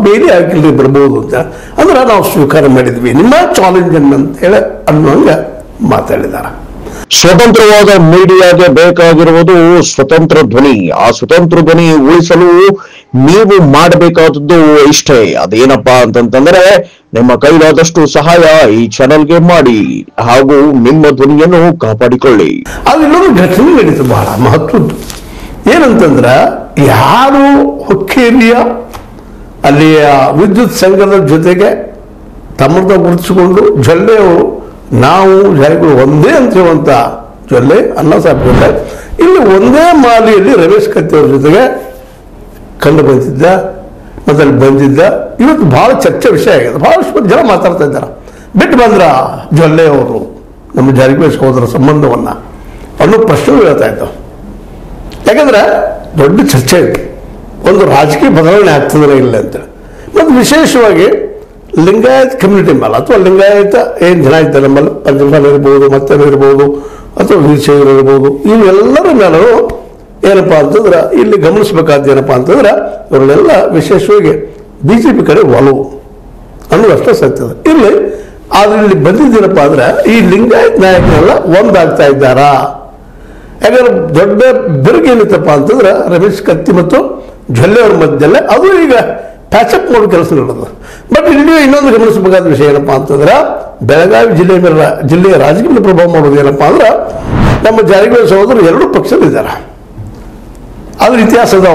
ಬೇರೆ ಆಗಿಲ್ರಿ ಬರ್ಬೋದು ಅಂತ ಅಂದ್ರೆ ನಾವು ಸ್ವೀಕಾರ ಮಾಡಿದ್ವಿ ನಿಮ್ಮ ಚಾಲೆಂಜ್ ಅಂತ ಹೇಳಿ ಅನ್ನೋಂಗ ಮಾತಾಡಿದಾರ. ಸ್ವತಂತ್ರವಾದ ಮೀಡಿಯಾಗೆ ಬೇಕಾಗಿರುವುದು ಸ್ವತಂತ್ರ ಧ್ವನಿ. ಆ ಸ್ವತಂತ್ರ ಧ್ವನಿ ಉಳಿಸಲು ನೀವು ಮಾಡಬೇಕಾದದ್ದು ಇಷ್ಟೇ. ಅದೇನಪ್ಪಾ ಅಂತಂತಂದ್ರೆ ನಿಮ್ಮ ಕೈಲಾದಷ್ಟು ಸಹಾಯ ಈ ಚಾನೆಲ್ಗೆ ಮಾಡಿ ಹಾಗೂ ನಿಮ್ಮ ಧ್ವನಿಯನ್ನು ಕಾಪಾಡಿಕೊಳ್ಳಿ. ಅದು ಇನ್ನೊಂದು ಘಟನೆ ನಡೀತು ಬಹಳ ಮಹತ್ವದ್ದು. ಏನಂತಂದ್ರ ಯಾರು ಹುಕ್ಕೇರಿಯ ಅಲ್ಲಿಯ ವಿದ್ಯುತ್ ಸಂಘದ ಜೊತೆಗೆ ತಮ್ಮದ ಗುರುತಿಸಿಕೊಂಡು ಜೊಲ್ಲೆಯವರು ನಾವು ಜಾರಿಗಳು ಒಂದೇ ಅಂತ ಹೇಳುವಂತ ಜೊಲ್ಲೆ ಅನ್ನ ಸಾಪಿದ್ದಾರೆ ಇಲ್ಲಿ ಒಂದೇ ಮಾಲಿಯಲ್ಲಿ ರಮೇಶ್ ಕತ್ತಿಯವ್ರ ಜೊತೆಗೆ ಕಂಡು ಬಂದಿದ್ದ ಮತ್ತೆ ಅಲ್ಲಿ ಬಂದಿದ್ದ. ಇವತ್ತು ಬಹಳ ಚರ್ಚೆ ವಿಷಯ ಆಗಿದೆ. ಬಹಳಷ್ಟು ಜನ ಮಾತಾಡ್ತಾ ಇದ್ದಾರೆ. ಬಿಟ್ಟು ಬಂದ್ರ ಜೊಲ್ಲೆಯವರು ನಮ್ಮ ಜಾರಕಿಹೊಳಿ ಸಹೋದರ ಸಂಬಂಧವನ್ನ ಅನ್ನೋ ಪ್ರಶ್ನೆ ಹೇಳ್ತಾ ಇದ್ದಾವೆ. ಯಾಕಂದ್ರೆ ದೊಡ್ಡ ಚರ್ಚೆ ಇದೆ. ಒಂದು ರಾಜಕೀಯ ಬದಲಾವಣೆ ಆಗ್ತದೆ ಇಲ್ಲ ಅಂತೇಳಿ. ಮತ್ತು ವಿಶೇಷವಾಗಿ ಲಿಂಗಾಯತ್ ಕಮ್ಯುನಿಟಿ ಮೇಲೆ ಅಥವಾ ಲಿಂಗಾಯತ ಏನು ಜನ ಇದ್ದಾರೆ ನಮ್ಮಲ್ಲಿ ಪಂಚಮಸಾಲ ಇರ್ಬೋದು ಮತ್ತೇನಿರ್ಬೋದು ಅಥವಾ ವೀರಶೈವರು ಇರ್ಬೋದು ಇವೆಲ್ಲರ ಮೇಲೂ ಏನಪ್ಪಾ ಅಂತಂದ್ರೆ ಇಲ್ಲಿ ಗಮನಿಸಬೇಕಾದ ಏನಪ್ಪಾ ಅಂತಂದ್ರೆ ಇವರನ್ನೆಲ್ಲ ವಿಶೇಷವಾಗಿ ಬಿಜೆಪಿ ಕಡೆ ಒಲವು ಅನ್ನೋದು ಅಷ್ಟೇ ಸತ್ಯದ. ಇಲ್ಲಿ ಆದ್ರೆ ಇಲ್ಲಿ ಬಂದಿದ್ದೇನಪ್ಪ ಅಂದ್ರೆ ಈ ಲಿಂಗಾಯತ್ ನಾಯಕರೆಲ್ಲ ಒಂದಾಗ್ತಾ ಇದ್ದಾರಾ? ಯಾಕಂದ್ರೆ ದೊಡ್ಡ ಬೆರಗೇನಿತ್ತಪ್ಪ ಅಂತಂದ್ರೆ ರಮೇಶ್ ಕತ್ತಿ ಮತ್ತು ಜೊಲ್ಲೆಯವ್ರ ಮಧ್ಯದಲ್ಲೇ ಅದು ಈಗ ಪ್ಯಾಚಪ್ ಮಾಡೋ ಕೆಲಸ ನಡೆದು. ಬಟ್ ಇಲ್ಲಿ ಇನ್ನೊಂದು ಗಮನಿಸಬೇಕಾದ ವಿಷಯ ಏನಪ್ಪಾ ಅಂತಂದ್ರೆ ಬೆಳಗಾವಿ ಜಿಲ್ಲೆಯ ರಾಜಕೀಯ ಪ್ರಭಾವ ಮಾಡೋದು ಏನಪ್ಪಾ ಅಂದ್ರೆ ನಮ್ಮ ಜಾರಕಿಹೊಳಿ ಸಹೋದರರು ಎರಡೂ ಪಕ್ಷದಲ್ಲಿದ್ದಾರೆ. ಅದ್ರ ಇತಿಹಾಸದ